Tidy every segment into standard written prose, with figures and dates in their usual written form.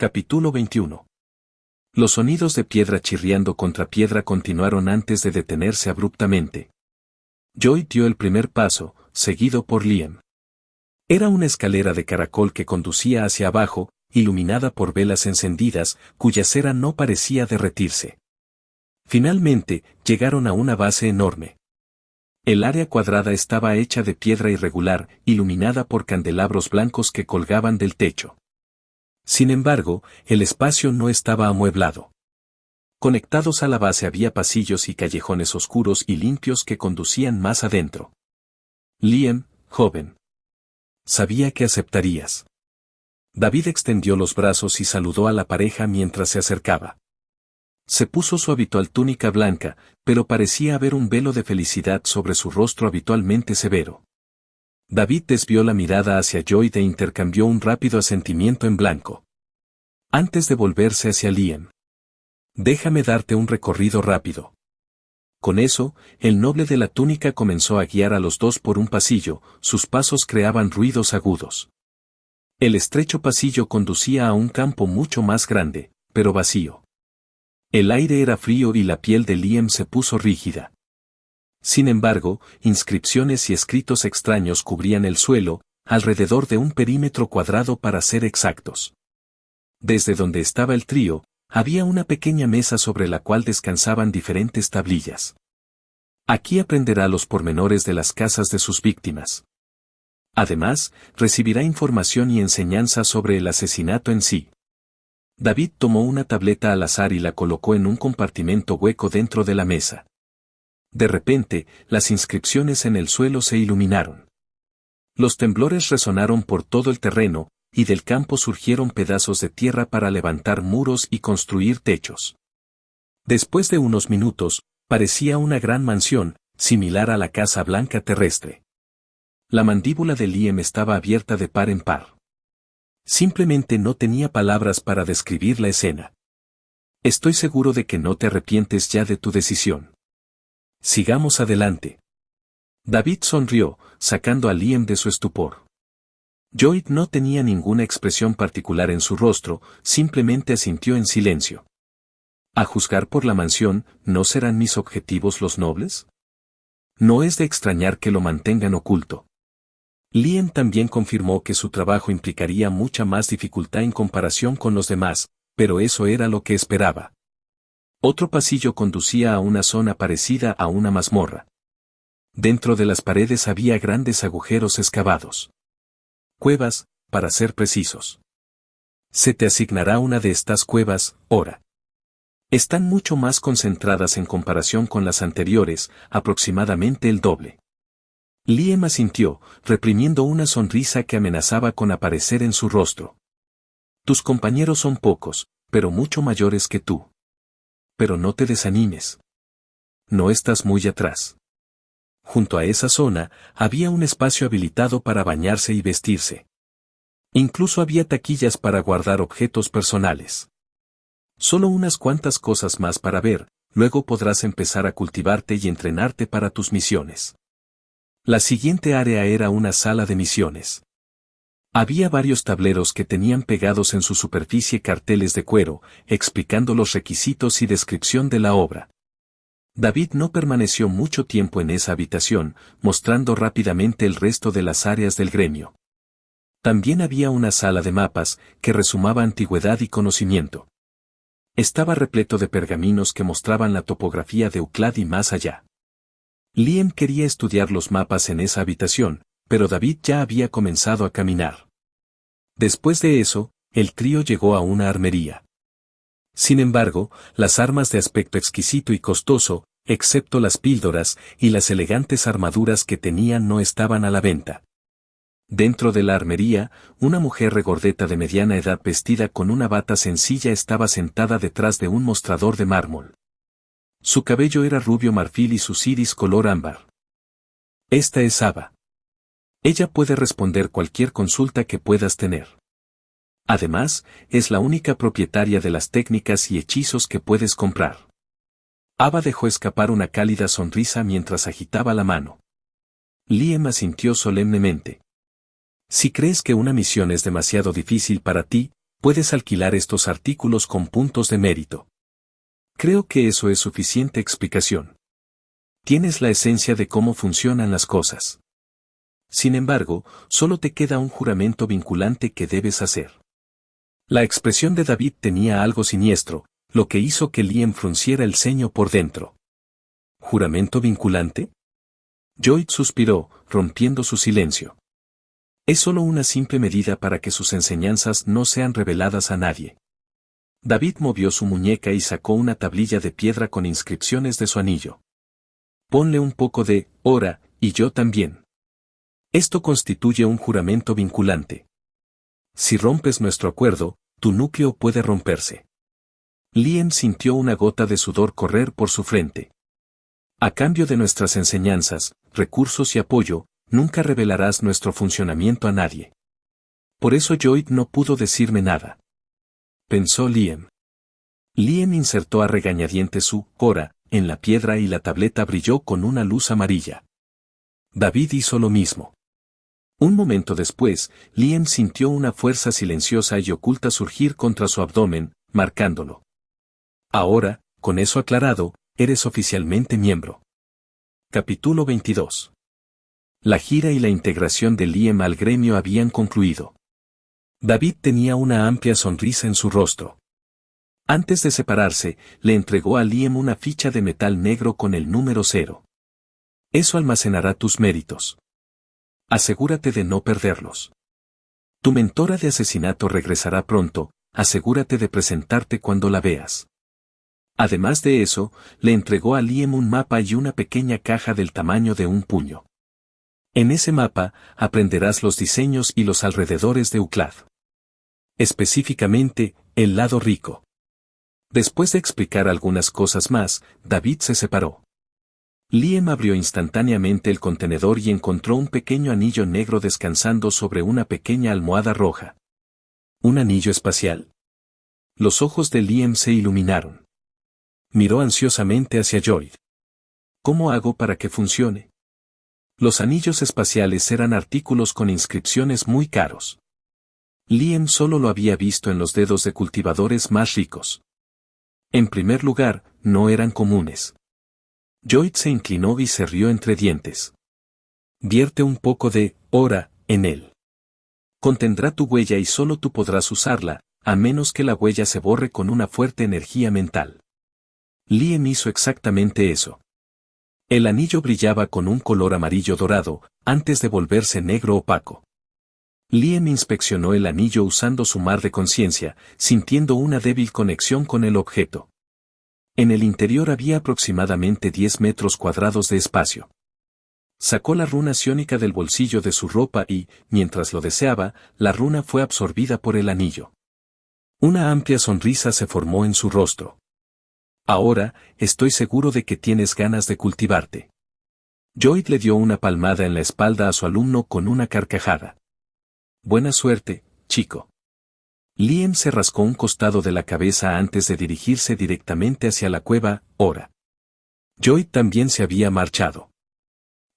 Capítulo 21. Los sonidos de piedra chirriando contra piedra continuaron antes de detenerse abruptamente. Joy dio el primer paso, seguido por Liam. Era una escalera de caracol que conducía hacia abajo, iluminada por velas encendidas, cuya cera no parecía derretirse. Finalmente, llegaron a una base enorme. El área cuadrada estaba hecha de piedra irregular, iluminada por candelabros blancos que colgaban del techo. Sin embargo, el espacio no estaba amueblado. Conectados a la base había pasillos y callejones oscuros y limpios que conducían más adentro. Liam, joven. Sabía que aceptarías. David extendió los brazos y saludó a la pareja mientras se acercaba. Se puso su habitual túnica blanca, pero parecía haber un velo de felicidad sobre su rostro habitualmente severo. David desvió la mirada hacia Joy e intercambió un rápido asentimiento en blanco. Antes de volverse hacia Liam. Déjame darte un recorrido rápido. Con eso, el noble de la túnica comenzó a guiar a los dos por un pasillo, sus pasos creaban ruidos agudos. El estrecho pasillo conducía a un campo mucho más grande, pero vacío. El aire era frío y la piel de Liam se puso rígida. Sin embargo, inscripciones y escritos extraños cubrían el suelo, alrededor de un perímetro cuadrado para ser exactos. Desde donde estaba el trío, había una pequeña mesa sobre la cual descansaban diferentes tablillas. Aquí aprenderá los pormenores de las casas de sus víctimas. Además, recibirá información y enseñanza sobre el asesinato en sí. David tomó una tableta al azar y la colocó en un compartimento hueco dentro de la mesa. De repente, las inscripciones en el suelo se iluminaron. Los temblores resonaron por todo el terreno, y del campo surgieron pedazos de tierra para levantar muros y construir techos. Después de unos minutos, parecía una gran mansión, similar a la Casa Blanca terrestre. La mandíbula de Liam estaba abierta de par en par. Simplemente no tenía palabras para describir la escena. Estoy seguro de que no te arrepientes ya de tu decisión. Sigamos adelante. David sonrió, sacando a Liam de su estupor. Joy no tenía ninguna expresión particular en su rostro, simplemente asintió en silencio. A juzgar por la mansión, ¿no serán mis objetivos los nobles? No es de extrañar que lo mantengan oculto. Liam también confirmó que su trabajo implicaría mucha más dificultad en comparación con los demás, pero eso era lo que esperaba. Otro pasillo conducía a una zona parecida a una mazmorra. Dentro de las paredes había grandes agujeros excavados. Cuevas, para ser precisos. Se te asignará una de estas cuevas, ahora. Están mucho más concentradas en comparación con las anteriores, aproximadamente el doble. Liam asintió, reprimiendo una sonrisa que amenazaba con aparecer en su rostro. Tus compañeros son pocos, pero mucho mayores que tú. Pero no te desanimes. No estás muy atrás. Junto a esa zona, había un espacio habilitado para bañarse y vestirse. Incluso había taquillas para guardar objetos personales. Solo unas cuantas cosas más para ver, luego podrás empezar a cultivarte y entrenarte para tus misiones. La siguiente área era una sala de misiones. Había varios tableros que tenían pegados en su superficie carteles de cuero, explicando los requisitos y descripción de la obra. David no permaneció mucho tiempo en esa habitación, mostrando rápidamente el resto de las áreas del gremio. También había una sala de mapas, que resumaba antigüedad y conocimiento. Estaba repleto de pergaminos que mostraban la topografía de Uclad y más allá. Liam quería estudiar los mapas en esa habitación, pero David ya había comenzado a caminar. Después de eso, el trío llegó a una armería. Sin embargo, las armas de aspecto exquisito y costoso, excepto las píldoras y las elegantes armaduras que tenían no estaban a la venta. Dentro de la armería, una mujer regordeta de mediana edad vestida con una bata sencilla estaba sentada detrás de un mostrador de mármol. Su cabello era rubio marfil y sus iris color ámbar. Esta es Ava. Ella puede responder cualquier consulta que puedas tener. Además, es la única propietaria de las técnicas y hechizos que puedes comprar. Ava dejó escapar una cálida sonrisa mientras agitaba la mano. Liam asintió solemnemente. Si crees que una misión es demasiado difícil para ti, Puedes alquilar estos artículos con puntos de mérito. Creo que eso es suficiente explicación. Tienes la esencia de cómo funcionan las cosas. Sin embargo, solo te queda un juramento vinculante que debes hacer. La expresión de David tenía algo siniestro, lo que hizo que Liam frunciera el ceño por dentro. ¿Juramento vinculante? Lloyd suspiró, rompiendo su silencio. Es solo una simple medida para que sus enseñanzas no sean reveladas a nadie. David movió su muñeca y sacó una tablilla de piedra con inscripciones de su anillo. Ponle un poco de «ora», y yo también. Esto constituye un juramento vinculante. Si rompes nuestro acuerdo, tu núcleo puede romperse. Liam sintió una gota de sudor correr por su frente. A cambio de nuestras enseñanzas, recursos y apoyo, nunca revelarás nuestro funcionamiento a nadie. Por eso Lloyd no pudo decirme nada. Pensó Liam. Liam insertó a regañadientes su «ora» en la piedra y la tableta brilló con una luz amarilla. David hizo lo mismo. Un momento después, Liam sintió una fuerza silenciosa y oculta surgir contra su abdomen, marcándolo. Ahora, con eso aclarado, eres oficialmente miembro. Capítulo 22. La gira y la integración de Liam al gremio habían concluido. David tenía una amplia sonrisa en su rostro. Antes de separarse, le entregó a Liam una ficha de metal negro con el número 0. Eso almacenará tus méritos. Asegúrate de no perderlos. Tu mentora de asesinato regresará pronto, asegúrate de presentarte cuando la veas. Además de eso, le entregó a Liam un mapa y una pequeña caja del tamaño de un puño. En ese mapa, aprenderás los diseños y los alrededores de Uclad. Específicamente, el lado rico. Después de explicar algunas cosas más, David se separó. Liam abrió instantáneamente el contenedor y encontró un pequeño anillo negro descansando sobre una pequeña almohada roja. ¿Un anillo espacial? Los ojos de Liam se iluminaron. Miró ansiosamente hacia Lloyd. ¿Cómo hago para que funcione? Los anillos espaciales eran artículos con inscripciones muy caros. Liam solo lo había visto en los dedos de cultivadores más ricos. En primer lugar, no eran comunes. Lloyd se inclinó y se rió entre dientes. Vierte un poco de «ora» en él. Contendrá tu huella y solo tú podrás usarla, a menos que la huella se borre con una fuerte energía mental. Liam hizo exactamente eso. El anillo brillaba con un color amarillo dorado, antes de volverse negro opaco. Liam inspeccionó el anillo usando su mar de conciencia, sintiendo una débil conexión con el objeto. En el interior había aproximadamente 10 metros cuadrados de espacio. Sacó la runa ciónica del bolsillo de su ropa y, mientras lo deseaba, la runa fue absorbida por el anillo. Una amplia sonrisa se formó en su rostro. Ahora, estoy seguro de que tienes ganas de cultivarte. Lloyd le dio una palmada en la espalda a su alumno con una carcajada. Buena suerte, chico. Liam se rascó un costado de la cabeza antes de dirigirse directamente hacia la cueva, «ora». Lloyd también se había marchado.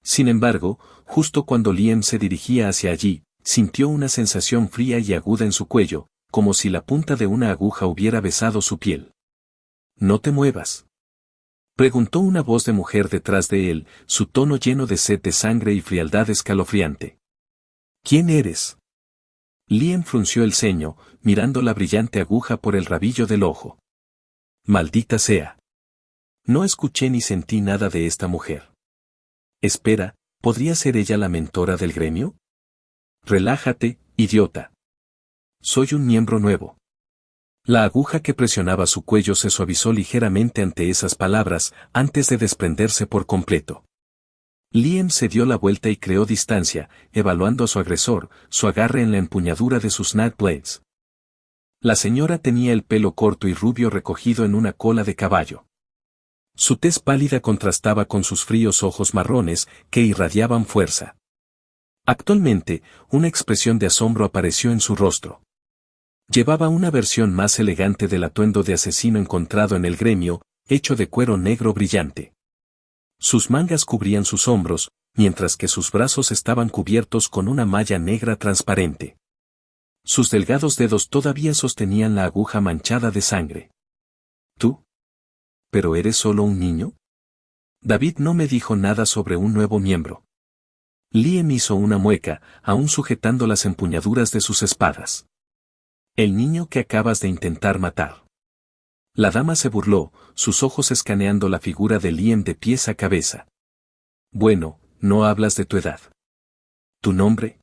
Sin embargo, justo cuando Liam se dirigía hacia allí, sintió una sensación fría y aguda en su cuello, como si la punta de una aguja hubiera besado su piel. «¿No te muevas?», preguntó una voz de mujer detrás de él, su tono lleno de sed de sangre y frialdad escalofriante. «¿Quién eres?». Liam frunció el ceño, mirando la brillante aguja por el rabillo del ojo. «Maldita sea. No escuché ni sentí nada de esta mujer». «Espera, ¿podría ser ella la mentora del gremio?». «Relájate, idiota. Soy un miembro nuevo». La aguja que presionaba su cuello se suavizó ligeramente ante esas palabras, antes de desprenderse por completo. Liam se dio la vuelta y creó distancia, evaluando a su agresor, su agarre en la empuñadura de sus Night Blades. La señora tenía el pelo corto y rubio recogido en una cola de caballo. Su tez pálida contrastaba con sus fríos ojos marrones, que irradiaban fuerza. Actualmente, una expresión de asombro apareció en su rostro. Llevaba una versión más elegante del atuendo de asesino encontrado en el gremio, hecho de cuero negro brillante. Sus mangas cubrían sus hombros, mientras que sus brazos estaban cubiertos con una malla negra transparente. Sus delgados dedos todavía sostenían la aguja manchada de sangre. ¿Tú? ¿Pero eres solo un niño? David no me dijo nada sobre un nuevo miembro. Liam hizo una mueca, aún sujetando las empuñaduras de sus espadas. El niño que acabas de intentar matar. La dama se burló, sus ojos escaneando la figura de Liam de pies a cabeza. Bueno, no hablas de tu edad. ¿Tu nombre?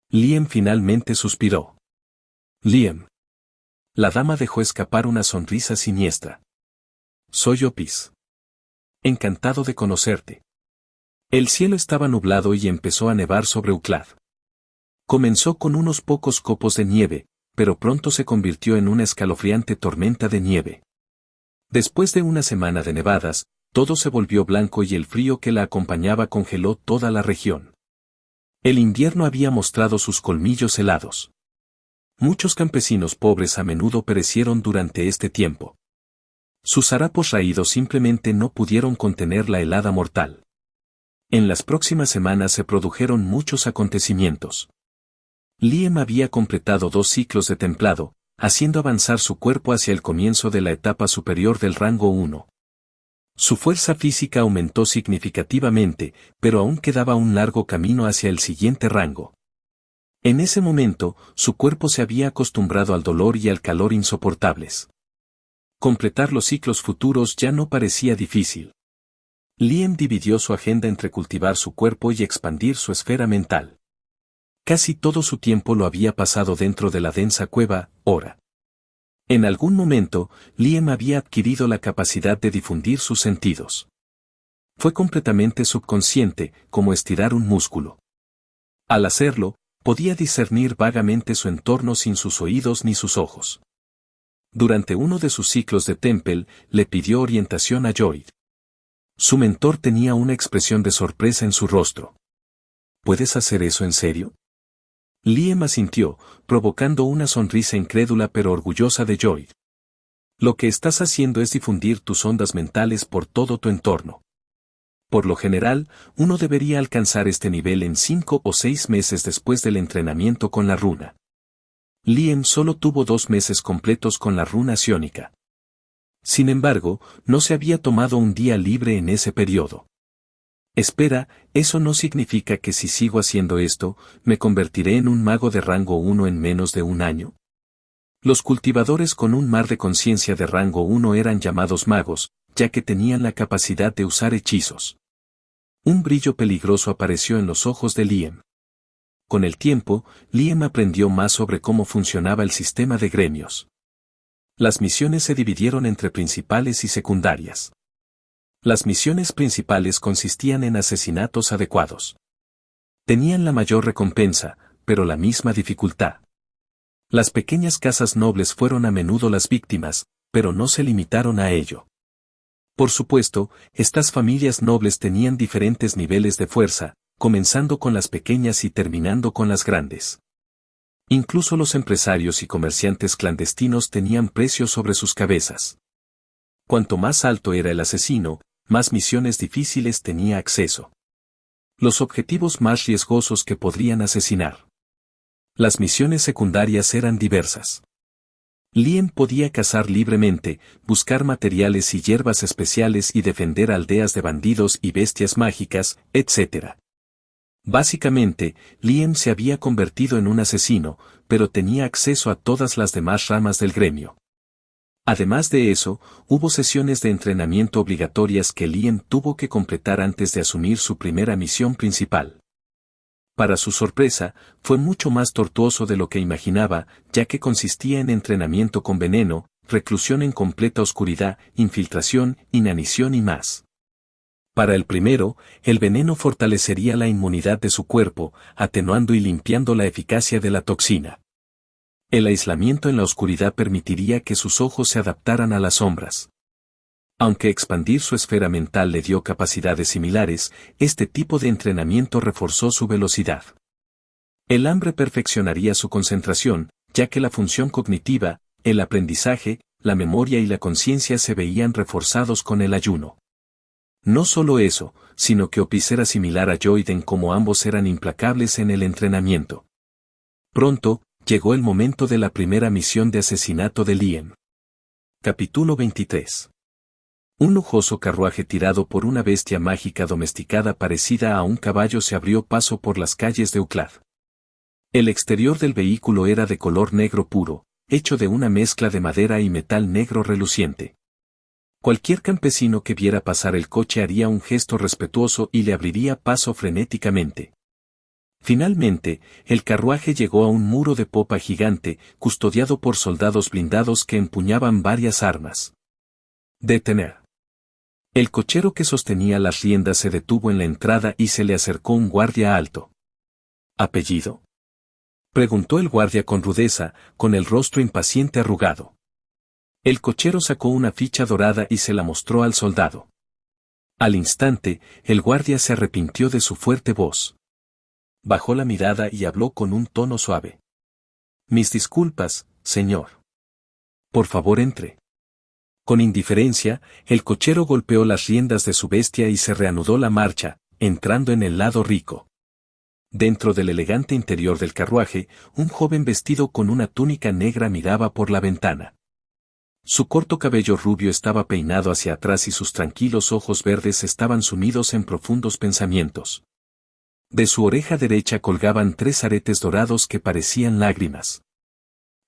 Liam finalmente suspiró. Liam. La dama dejó escapar una sonrisa siniestra. Soy Opis. Encantado de conocerte. El cielo estaba nublado y empezó a nevar sobre Uclad. Comenzó con unos pocos copos de nieve, pero pronto se convirtió en una escalofriante tormenta de nieve. Después de una semana de nevadas, todo se volvió blanco y el frío que la acompañaba congeló toda la región. El invierno había mostrado sus colmillos helados. Muchos campesinos pobres a menudo perecieron durante este tiempo. Sus harapos raídos simplemente no pudieron contener la helada mortal. En las próximas semanas se produjeron muchos acontecimientos. Liam había completado 2 ciclos de templado, haciendo avanzar su cuerpo hacia el comienzo de la etapa superior del rango 1. Su fuerza física aumentó significativamente, pero aún quedaba un largo camino hacia el siguiente rango. En ese momento, su cuerpo se había acostumbrado al dolor y al calor insoportables. Completar los ciclos futuros ya no parecía difícil. Liam dividió su agenda entre cultivar su cuerpo y expandir su esfera mental. Casi todo su tiempo lo había pasado dentro de la densa cueva, Ora. En algún momento, Liam había adquirido la capacidad de difundir sus sentidos. Fue completamente subconsciente, como estirar un músculo. Al hacerlo, podía discernir vagamente su entorno sin sus oídos ni sus ojos. Durante uno de sus ciclos de Temple, le pidió orientación a Lloyd. Su mentor tenía una expresión de sorpresa en su rostro. ¿Puedes hacer eso en serio? Liam asintió, provocando una sonrisa incrédula pero orgullosa de Lloyd. Lo que estás haciendo es difundir tus ondas mentales por todo tu entorno. Por lo general, uno debería alcanzar este nivel en 5 o 6 meses después del entrenamiento con la runa. Liam solo tuvo 2 meses completos con la runa ciónica. Sin embargo, no se había tomado un día libre en ese periodo. Espera, eso no significa que si sigo haciendo esto, me convertiré en un mago de rango 1 en menos de un año. Los cultivadores con un mar de conciencia de rango 1 eran llamados magos, ya que tenían la capacidad de usar hechizos. Un brillo peligroso apareció en los ojos de Liam. Con el tiempo, Liam aprendió más sobre cómo funcionaba el sistema de gremios. Las misiones se dividieron entre principales y secundarias. Las misiones principales consistían en asesinatos adecuados. Tenían la mayor recompensa, pero la misma dificultad. Las pequeñas casas nobles fueron a menudo las víctimas, pero no se limitaron a ello. Por supuesto, estas familias nobles tenían diferentes niveles de fuerza, comenzando con las pequeñas y terminando con las grandes. Incluso los empresarios y comerciantes clandestinos tenían precios sobre sus cabezas. Cuanto más alto era el asesino, más misiones difíciles tenía acceso. Los objetivos más riesgosos que podrían asesinar. Las misiones secundarias eran diversas. Liam podía cazar libremente, buscar materiales y hierbas especiales y defender aldeas de bandidos y bestias mágicas, etc. Básicamente, Liam se había convertido en un asesino, pero tenía acceso a todas las demás ramas del gremio. Además de eso, hubo sesiones de entrenamiento obligatorias que Liam tuvo que completar antes de asumir su primera misión principal. Para su sorpresa, fue mucho más tortuoso de lo que imaginaba, ya que consistía en entrenamiento con veneno, reclusión en completa oscuridad, infiltración, inanición y más. Para el primero, el veneno fortalecería la inmunidad de su cuerpo, atenuando y limpiando la eficacia de la toxina. El aislamiento en la oscuridad permitiría que sus ojos se adaptaran a las sombras. Aunque expandir su esfera mental le dio capacidades similares, este tipo de entrenamiento reforzó su velocidad. El hambre perfeccionaría su concentración, ya que la función cognitiva, el aprendizaje, la memoria y la conciencia se veían reforzados con el ayuno. No solo eso, sino que Opis era similar a Lloyd en cómo ambos eran implacables en el entrenamiento. Pronto, Llegó el momento de la primera misión de asesinato de Liam. Capítulo 23. Un lujoso carruaje tirado por una bestia mágica domesticada parecida a un caballo se abrió paso por las calles de Uclad. El exterior del vehículo era de color negro puro, hecho de una mezcla de madera y metal negro reluciente. Cualquier campesino que viera pasar el coche haría un gesto respetuoso y le abriría paso frenéticamente. Finalmente, el carruaje llegó a un muro de popa gigante, custodiado por soldados blindados que empuñaban varias armas. Detener. El cochero que sostenía las riendas se detuvo en la entrada y se le acercó un guardia alto. ¿Apellido?, preguntó el guardia con rudeza, con el rostro impaciente arrugado. El cochero sacó una ficha dorada y se la mostró al soldado. Al instante, el guardia se arrepintió de su fuerte voz. Bajó la mirada y habló con un tono suave. Mis disculpas, señor. Por favor, entre. Con indiferencia, el cochero golpeó las riendas de su bestia y se reanudó la marcha, entrando en el lado rico. Dentro del elegante interior del carruaje, un joven vestido con una túnica negra miraba por la ventana. Su corto cabello rubio estaba peinado hacia atrás y sus tranquilos ojos verdes estaban sumidos en profundos pensamientos. De su oreja derecha colgaban 3 aretes dorados que parecían lágrimas.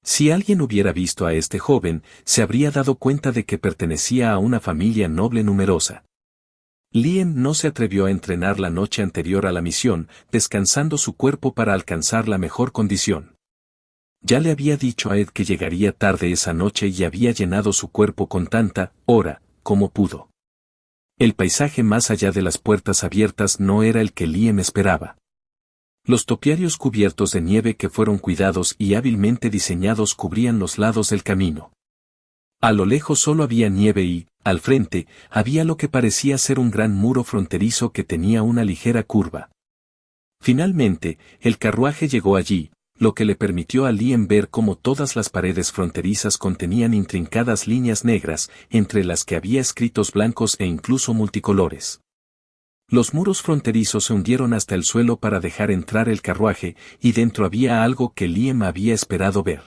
Si alguien hubiera visto a este joven, se habría dado cuenta de que pertenecía a una familia noble numerosa. Liam no se atrevió a entrenar la noche anterior a la misión, descansando su cuerpo para alcanzar la mejor condición. Ya le había dicho a Ed que llegaría tarde esa noche y había llenado su cuerpo con tanta hora como pudo. El paisaje más allá de las puertas abiertas no era el que Liam esperaba. Los topiarios cubiertos de nieve que fueron cuidados y hábilmente diseñados cubrían los lados del camino. A lo lejos solo había nieve y, al frente, había lo que parecía ser un gran muro fronterizo que tenía una ligera curva. Finalmente, el carruaje llegó allí, lo que le permitió a Liam ver cómo todas las paredes fronterizas contenían intrincadas líneas negras, entre las que había escritos blancos e incluso multicolores. Los muros fronterizos se hundieron hasta el suelo para dejar entrar el carruaje, y dentro había algo que Liam había esperado ver.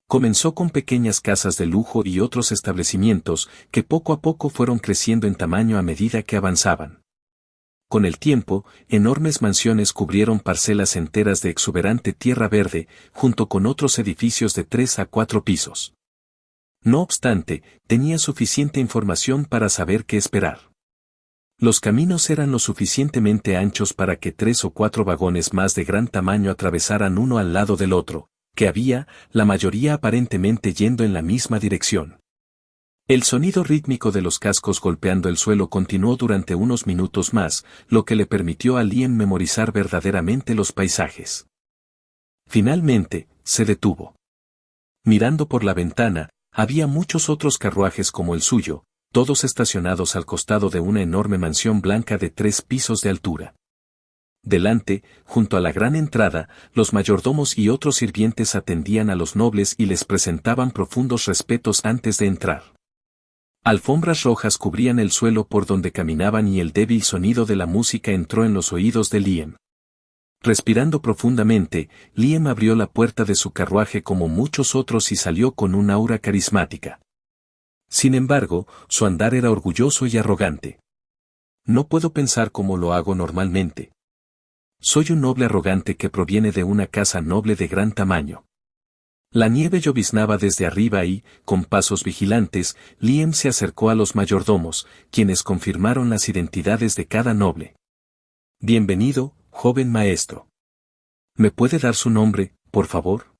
Comenzó con pequeñas casas de lujo y otros establecimientos, que poco a poco fueron creciendo en tamaño a medida que avanzaban. Con el tiempo, enormes mansiones cubrieron parcelas enteras de exuberante tierra verde, junto con otros edificios de 3 a 4 pisos. No obstante, tenía suficiente información para saber qué esperar. Los caminos eran lo suficientemente anchos para que 3 o 4 vagones más de gran tamaño atravesaran uno al lado del otro, que había, la mayoría aparentemente yendo en la misma dirección. El sonido rítmico de los cascos golpeando el suelo continuó durante unos minutos más, lo que le permitió a Liam memorizar verdaderamente los paisajes. Finalmente, se detuvo. Mirando por la ventana, había muchos otros carruajes como el suyo, todos estacionados al costado de una enorme mansión blanca de 3 pisos de altura. Delante, junto a la gran entrada, los mayordomos y otros sirvientes atendían a los nobles y les presentaban profundos respetos antes de entrar. Alfombras rojas cubrían el suelo por donde caminaban y el débil sonido de la música entró en los oídos de Liam. Respirando profundamente, Liam abrió la puerta de su carruaje como muchos otros y salió con un aura carismática. Sin embargo, su andar era orgulloso y arrogante. No puedo pensar como lo hago normalmente. Soy un noble arrogante que proviene de una casa noble de gran tamaño. La nieve lloviznaba desde arriba y, con pasos vigilantes, Liam se acercó a los mayordomos, quienes confirmaron las identidades de cada noble. Bienvenido, joven maestro. ¿Me puede dar su nombre, por favor?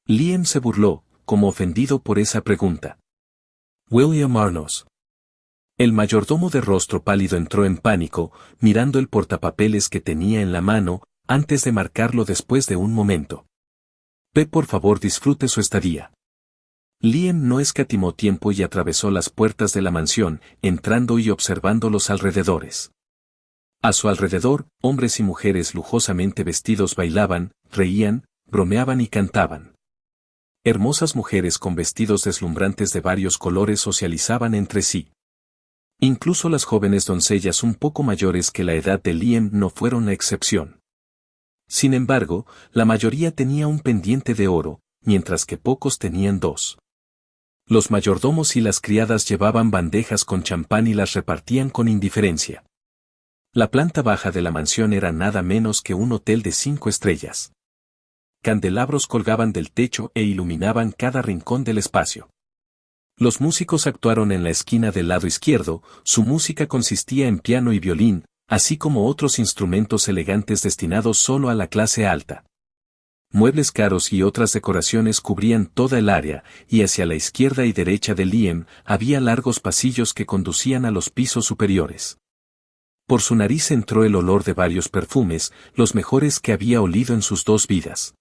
Liam se burló, como ofendido por esa pregunta. William Arnos. El mayordomo de rostro pálido entró en pánico, mirando el portapapeles que tenía en la mano, antes de marcarlo después de un momento. Por favor disfrute su estadía. Liam no escatimó tiempo y atravesó las puertas de la mansión, entrando y observando los alrededores. A su alrededor, hombres y mujeres lujosamente vestidos bailaban, reían, bromeaban y cantaban. Hermosas mujeres con vestidos deslumbrantes de varios colores socializaban entre sí. Incluso las jóvenes doncellas un poco mayores que la edad de Liam no fueron la excepción. Sin embargo, la mayoría tenía un pendiente de oro, mientras que pocos tenían dos. Los mayordomos y las criadas llevaban bandejas con champán y las repartían con indiferencia. La planta baja de la mansión era nada menos que un hotel de 5 estrellas. Candelabros colgaban del techo e iluminaban cada rincón del espacio. Los músicos actuaron en la esquina del lado izquierdo, su música consistía en piano y violín, así como otros instrumentos elegantes destinados solo a la clase alta. Muebles caros y otras decoraciones cubrían toda el área, y hacia la izquierda y derecha de Liam había largos pasillos que conducían a los pisos superiores. Por su nariz entró el olor de varios perfumes, los mejores que había olido en sus 2 vidas.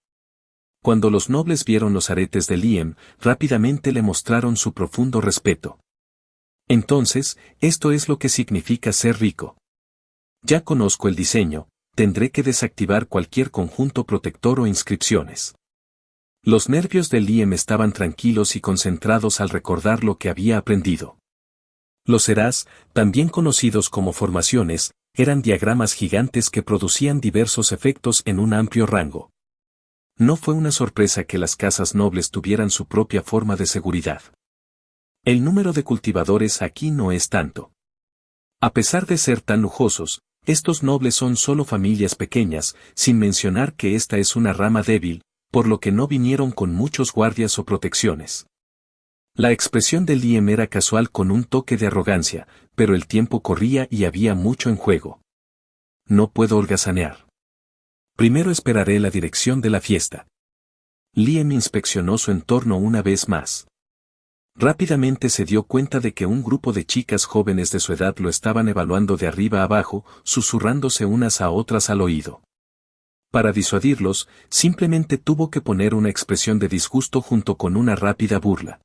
Cuando los nobles vieron los aretes de Liam, rápidamente le mostraron su profundo respeto. Entonces, esto es lo que significa ser rico. Ya conozco el diseño, tendré que desactivar cualquier conjunto protector o inscripciones. Los nervios de Liam estaban tranquilos y concentrados al recordar lo que había aprendido. Los eras, también conocidos como formaciones, eran diagramas gigantes que producían diversos efectos en un amplio rango. No fue una sorpresa que las casas nobles tuvieran su propia forma de seguridad. El número de cultivadores aquí no es tanto. A pesar de ser tan lujosos, estos nobles son solo familias pequeñas, sin mencionar que esta es una rama débil, por lo que no vinieron con muchos guardias o protecciones. La expresión de Liam era casual con un toque de arrogancia, pero el tiempo corría y había mucho en juego. No puedo holgazanear. Primero esperaré la dirección de la fiesta. Liam inspeccionó su entorno una vez más. Rápidamente se dio cuenta de que un grupo de chicas jóvenes de su edad lo estaban evaluando de arriba a abajo, susurrándose unas a otras al oído. Para disuadirlos, simplemente tuvo que poner una expresión de disgusto junto con una rápida burla.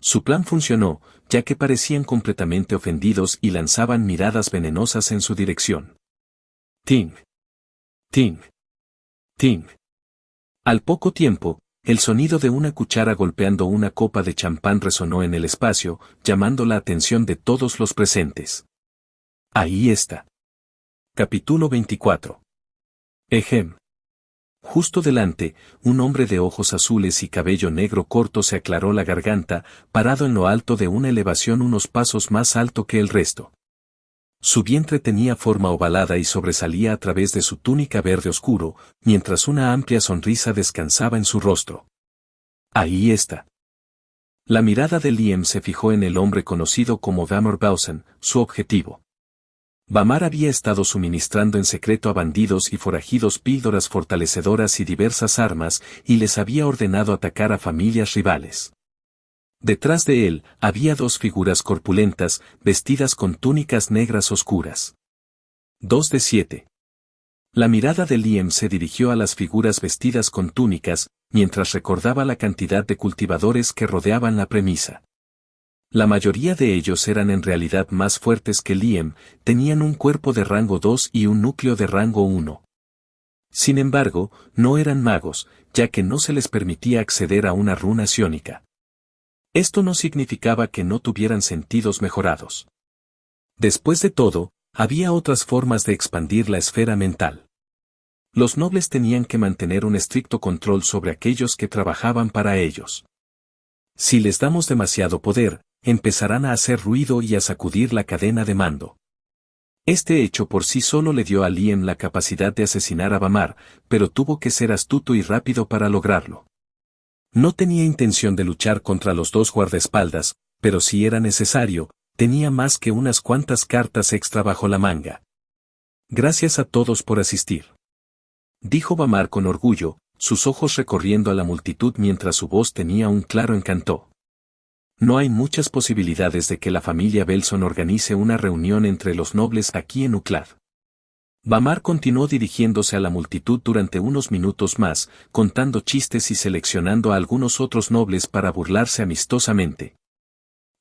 Su plan funcionó, ya que parecían completamente ofendidos y lanzaban miradas venenosas en su dirección. Ting. Ting. Ting. Al poco tiempo, el sonido de una cuchara golpeando una copa de champán resonó en el espacio, llamando la atención de todos los presentes. Ahí está. Capítulo 24. Ejem. Justo delante, un hombre de ojos azules y cabello negro corto se aclaró la garganta, parado en lo alto de una elevación unos pasos más alto que el resto. Su vientre tenía forma ovalada y sobresalía a través de su túnica verde oscuro, mientras una amplia sonrisa descansaba en su rostro. Ahí está. La mirada de Liam se fijó en el hombre conocido como Vamar Bausen, su objetivo. Vamar había estado suministrando en secreto a bandidos y forajidos píldoras fortalecedoras y diversas armas, y les había ordenado atacar a familias rivales. Detrás de él, había 2 figuras corpulentas, vestidas con túnicas negras oscuras. 2 de 7. La mirada de Liam se dirigió a las figuras vestidas con túnicas, mientras recordaba la cantidad de cultivadores que rodeaban la premisa. La mayoría de ellos eran en realidad más fuertes que Liam, tenían un cuerpo de rango 2 y un núcleo de rango 1. Sin embargo, no eran magos, ya que no se les permitía acceder a una runa ciónica. Esto no significaba que no tuvieran sentidos mejorados. Después de todo, había otras formas de expandir la esfera mental. Los nobles tenían que mantener un estricto control sobre aquellos que trabajaban para ellos. Si les damos demasiado poder, empezarán a hacer ruido y a sacudir la cadena de mando. Este hecho por sí solo le dio a Liam la capacidad de asesinar a Vamar, pero tuvo que ser astuto y rápido para lograrlo. No tenía intención de luchar contra los 2 guardaespaldas, pero si era necesario, tenía más que unas cuantas cartas extra bajo la manga. Gracias a todos por asistir. Dijo Vamar con orgullo, sus ojos recorriendo a la multitud mientras su voz tenía un claro encanto. No hay muchas posibilidades de que la familia Belson organice una reunión entre los nobles aquí en Uclad. Vamar continuó dirigiéndose a la multitud durante unos minutos más, contando chistes y seleccionando a algunos otros nobles para burlarse amistosamente.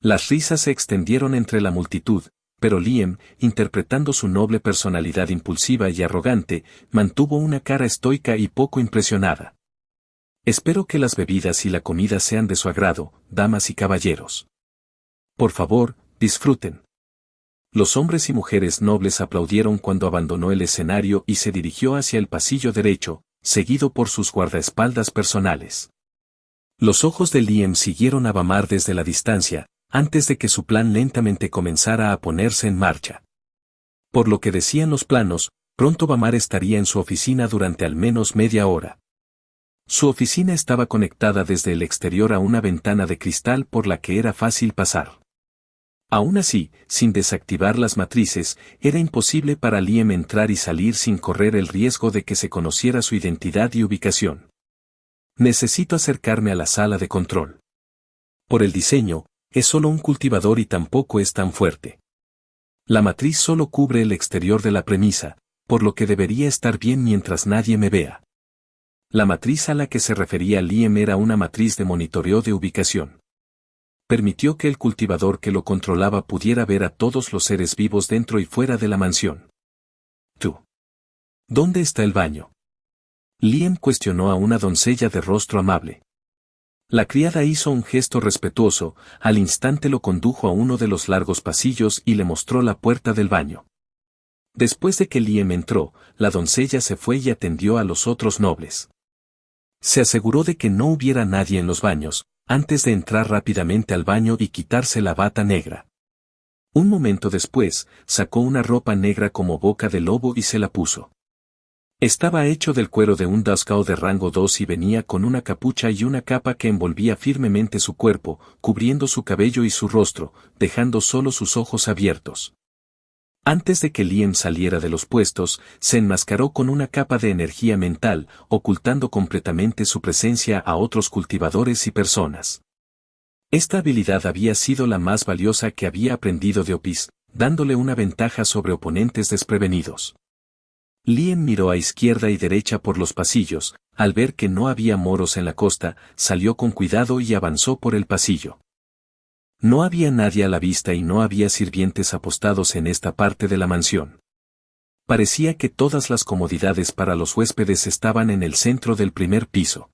Las risas se extendieron entre la multitud, pero Liam, interpretando su noble personalidad impulsiva y arrogante, mantuvo una cara estoica y poco impresionada. Espero que las bebidas y la comida sean de su agrado, damas y caballeros. Por favor, disfruten. Los hombres y mujeres nobles aplaudieron cuando abandonó el escenario y se dirigió hacia el pasillo derecho, seguido por sus guardaespaldas personales. Los ojos de Liam siguieron a Vamar desde la distancia, antes de que su plan lentamente comenzara a ponerse en marcha. Por lo que decían los planos, pronto Vamar estaría en su oficina durante al menos media hora. Su oficina estaba conectada desde el exterior a una ventana de cristal por la que era fácil pasar. Aún así, sin desactivar las matrices, era imposible para Liam entrar y salir sin correr el riesgo de que se conociera su identidad y ubicación. Necesito acercarme a la sala de control. Por el diseño, es solo un cultivador y tampoco es tan fuerte. La matriz solo cubre el exterior de la premisa, por lo que debería estar bien mientras nadie me vea. La matriz a la que se refería Liam era una matriz de monitoreo de ubicación. Permitió que el cultivador que lo controlaba pudiera ver a todos los seres vivos dentro y fuera de la mansión. ¿Tú? ¿Dónde está el baño? Liam cuestionó a una doncella de rostro amable. La criada hizo un gesto respetuoso, al instante lo condujo a uno de los largos pasillos y le mostró la puerta del baño. Después de que Liam entró, la doncella se fue y atendió a los otros nobles. Se aseguró de que no hubiera nadie en los baños, antes de entrar rápidamente al baño y quitarse la bata negra. Un momento después, sacó una ropa negra como boca de lobo y se la puso. Estaba hecho del cuero de un Dazcao de rango 2 y venía con una capucha y una capa que envolvía firmemente su cuerpo, cubriendo su cabello y su rostro, dejando solo sus ojos abiertos. Antes de que Liam saliera de los puestos, se enmascaró con una capa de energía mental, ocultando completamente su presencia a otros cultivadores y personas. Esta habilidad había sido la más valiosa que había aprendido de Opis, dándole una ventaja sobre oponentes desprevenidos. Liam miró a izquierda y derecha por los pasillos, al ver que no había moros en la costa, salió con cuidado y avanzó por el pasillo. No había nadie a la vista y no había sirvientes apostados en esta parte de la mansión. Parecía que todas las comodidades para los huéspedes estaban en el centro del primer piso.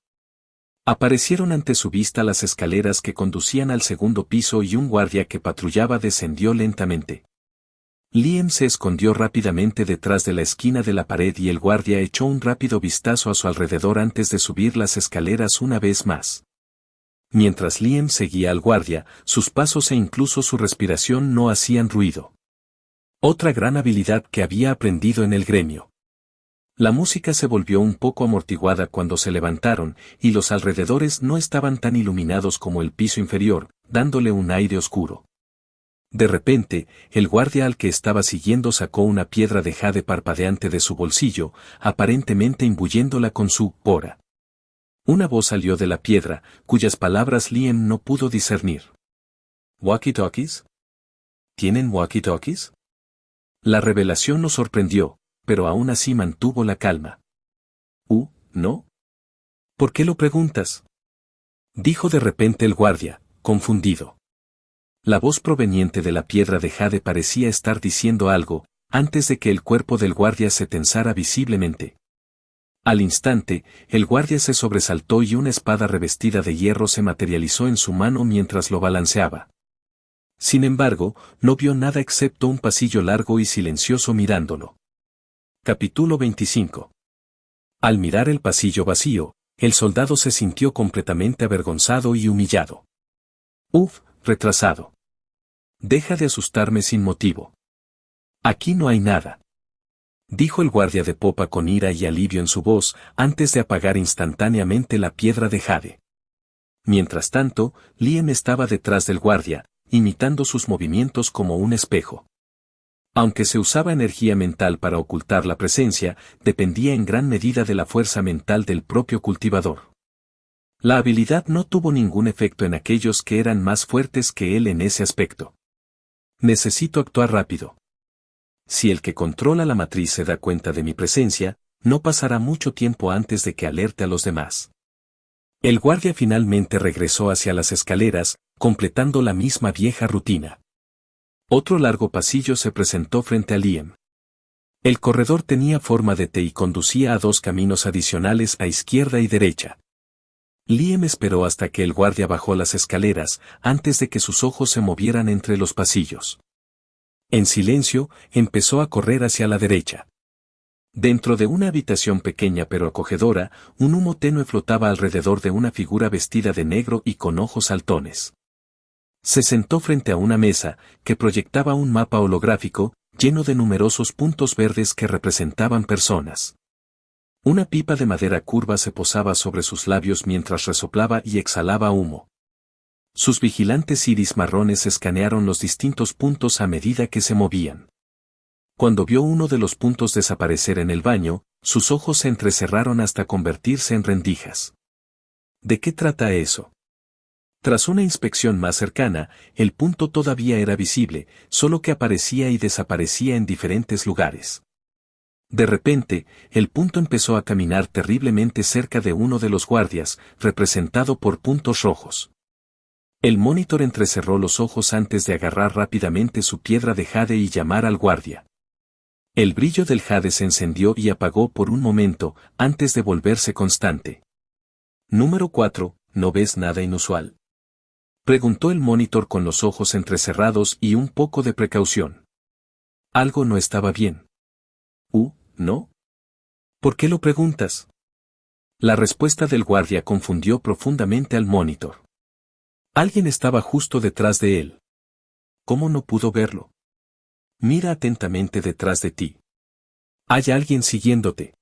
Aparecieron ante su vista las escaleras que conducían al segundo piso y un guardia que patrullaba descendió lentamente. Liam se escondió rápidamente detrás de la esquina de la pared y el guardia echó un rápido vistazo a su alrededor antes de subir las escaleras una vez más. Mientras Liam seguía al guardia, sus pasos e incluso su respiración no hacían ruido. Otra gran habilidad que había aprendido en el gremio. La música se volvió un poco amortiguada cuando se levantaron, y los alrededores no estaban tan iluminados como el piso inferior, dándole un aire oscuro. De repente, el guardia al que estaba siguiendo sacó una piedra de jade parpadeante de su bolsillo, aparentemente imbuyéndola con su pora. Una voz salió de la piedra, cuyas palabras Liam no pudo discernir. ¿Walkie-talkies? ¿Tienen walkie-talkies? La revelación lo sorprendió, pero aún así mantuvo la calma. ¿No? ¿Por qué lo preguntas? Dijo de repente el guardia, confundido. La voz proveniente de la piedra de jade parecía estar diciendo algo, antes de que el cuerpo del guardia se tensara visiblemente. Al instante, el guardia se sobresaltó y una espada revestida de hierro se materializó en su mano mientras lo balanceaba. Sin embargo, no vio nada excepto un pasillo largo y silencioso mirándolo. Capítulo 25. Al mirar el pasillo vacío, el soldado se sintió completamente avergonzado y humillado. Retrasado. Deja de asustarme sin motivo. Aquí no hay nada. Dijo el guardia de popa con ira y alivio en su voz, antes de apagar instantáneamente la piedra de jade. Mientras tanto, Liam estaba detrás del guardia, imitando sus movimientos como un espejo. Aunque se usaba energía mental para ocultar la presencia, dependía en gran medida de la fuerza mental del propio cultivador. La habilidad no tuvo ningún efecto en aquellos que eran más fuertes que él en ese aspecto. Necesito actuar rápido. Si el que controla la matriz se da cuenta de mi presencia, no pasará mucho tiempo antes de que alerte a los demás. El guardia finalmente regresó hacia las escaleras, completando la misma vieja rutina. Otro largo pasillo se presentó frente a Liam. El corredor tenía forma de T y conducía a dos caminos adicionales a izquierda y derecha. Liam esperó hasta que el guardia bajó las escaleras, antes de que sus ojos se movieran entre los pasillos. En silencio, empezó a correr hacia la derecha. Dentro de una habitación pequeña pero acogedora, un humo tenue flotaba alrededor de una figura vestida de negro y con ojos saltones. Se sentó frente a una mesa, que proyectaba un mapa holográfico, lleno de numerosos puntos verdes que representaban personas. Una pipa de madera curva se posaba sobre sus labios mientras resoplaba y exhalaba humo. Sus vigilantes iris marrones escanearon los distintos puntos a medida que se movían. Cuando vio uno de los puntos desaparecer en el baño, sus ojos se entrecerraron hasta convertirse en rendijas. ¿De qué trata eso? Tras una inspección más cercana, el punto todavía era visible, solo que aparecía y desaparecía en diferentes lugares. De repente, el punto empezó a caminar terriblemente cerca de uno de los guardias, representado por puntos rojos. El monitor entrecerró los ojos antes de agarrar rápidamente su piedra de jade y llamar al guardia. El brillo del jade se encendió y apagó por un momento, antes de volverse constante. Número 4, ¿no ves nada inusual? Preguntó el monitor con los ojos entrecerrados y un poco de precaución. Algo no estaba bien. ¿No? ¿Por qué lo preguntas? La respuesta del guardia confundió profundamente al monitor. Alguien estaba justo detrás de él. ¿Cómo no pudo verlo? Mira atentamente detrás de ti. Hay alguien siguiéndote.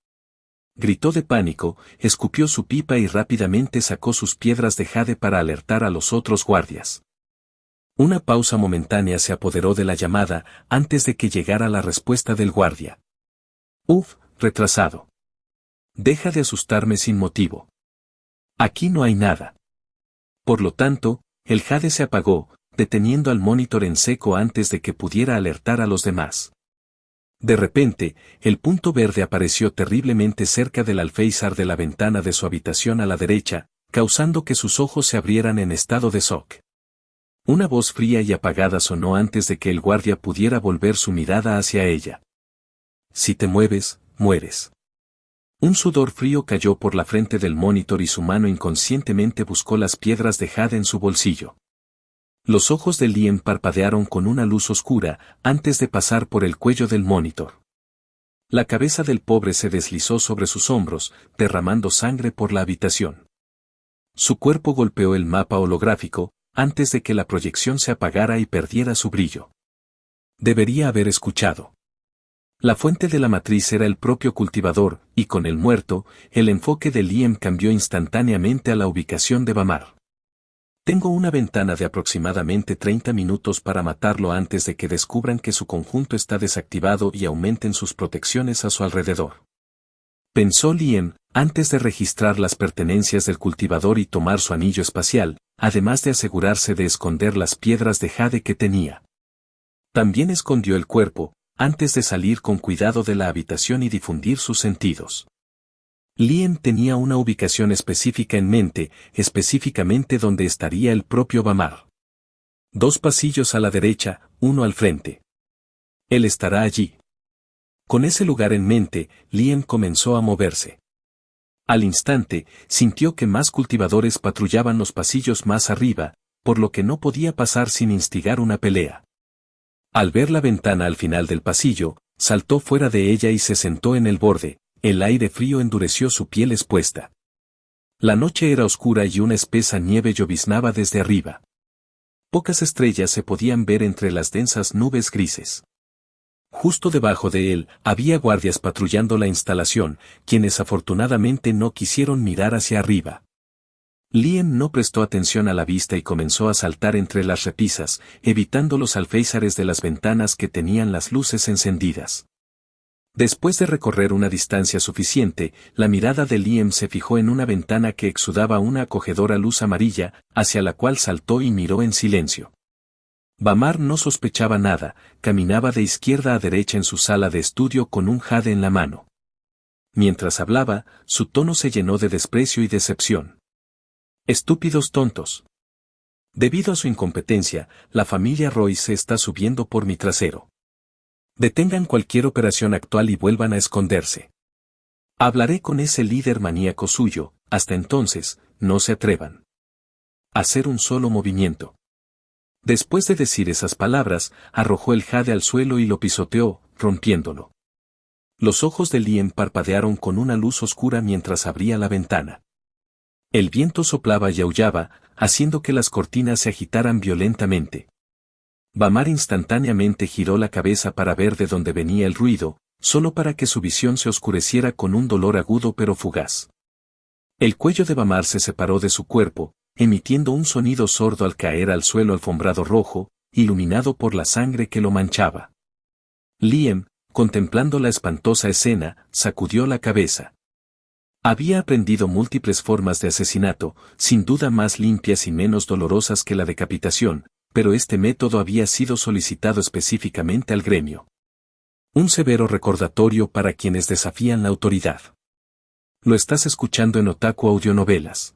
Gritó de pánico, escupió su pipa y rápidamente sacó sus piedras de jade para alertar a los otros guardias. Una pausa momentánea se apoderó de la llamada antes de que llegara la respuesta del guardia. Retrasado. Deja de asustarme sin motivo. Aquí no hay nada. Por lo tanto, el jade se apagó, deteniendo al monitor en seco antes de que pudiera alertar a los demás. De repente, el punto verde apareció terriblemente cerca del alféizar de la ventana de su habitación a la derecha, causando que sus ojos se abrieran en estado de shock. Una voz fría y apagada sonó antes de que el guardia pudiera volver su mirada hacia ella. Si te mueves, mueres. Un sudor frío cayó por la frente del monitor y su mano inconscientemente buscó las piedras de jade en su bolsillo. Los ojos de Liam parpadearon con una luz oscura antes de pasar por el cuello del monitor. La cabeza del pobre se deslizó sobre sus hombros, derramando sangre por la habitación. Su cuerpo golpeó el mapa holográfico, antes de que la proyección se apagara y perdiera su brillo. Debería haber escuchado. La fuente de la matriz era el propio cultivador, y con el muerto, el enfoque de Liam cambió instantáneamente a la ubicación de Bamar. Tengo una ventana de aproximadamente 30 minutos para matarlo antes de que descubran que su conjunto está desactivado y aumenten sus protecciones a su alrededor. Pensó Liam, antes de registrar las pertenencias del cultivador y tomar su anillo espacial, además de asegurarse de esconder las piedras de jade que tenía. También escondió el cuerpo, antes de salir con cuidado de la habitación y difundir sus sentidos. Liam tenía una ubicación específica en mente, específicamente donde estaría el propio Bamar. 2 pasillos a la derecha, 1 al frente. Él estará allí. Con ese lugar en mente, Liam comenzó a moverse. Al instante, sintió que más cultivadores patrullaban los pasillos más arriba, por lo que no podía pasar sin instigar una pelea. Al ver la ventana al final del pasillo, saltó fuera de ella y se sentó en el borde. El aire frío endureció su piel expuesta. La noche era oscura y una espesa nieve lloviznaba desde arriba. Pocas estrellas se podían ver entre las densas nubes grises. Justo debajo de él, había guardias patrullando la instalación, quienes afortunadamente no quisieron mirar hacia arriba. Liam no prestó atención a la vista y comenzó a saltar entre las repisas, evitando los alféizares de las ventanas que tenían las luces encendidas. Después de recorrer una distancia suficiente, la mirada de Liam se fijó en una ventana que exudaba una acogedora luz amarilla, hacia la cual saltó y miró en silencio. Bamar no sospechaba nada, caminaba de izquierda a derecha en su sala de estudio con un jade en la mano. Mientras hablaba, su tono se llenó de desprecio y decepción. Estúpidos tontos. Debido a su incompetencia, la familia Roy se está subiendo por mi trasero. Detengan cualquier operación actual y vuelvan a esconderse. Hablaré con ese líder maníaco suyo, hasta entonces, no se atrevan a hacer un solo movimiento. Después de decir esas palabras, arrojó el jade al suelo y lo pisoteó, rompiéndolo. Los ojos de Lien parpadearon con una luz oscura mientras abría la ventana. El viento soplaba y aullaba, haciendo que las cortinas se agitaran violentamente. Vamar instantáneamente giró la cabeza para ver de dónde venía el ruido, solo para que su visión se oscureciera con un dolor agudo pero fugaz. El cuello de Vamar se separó de su cuerpo, emitiendo un sonido sordo al caer al suelo alfombrado rojo, iluminado por la sangre que lo manchaba. Lien, contemplando la espantosa escena, sacudió la cabeza. Había aprendido múltiples formas de asesinato, sin duda más limpias y menos dolorosas que la decapitación, pero este método había sido solicitado específicamente al gremio. Un severo recordatorio para quienes desafían la autoridad. Lo estás escuchando en Otaku Audionovelas.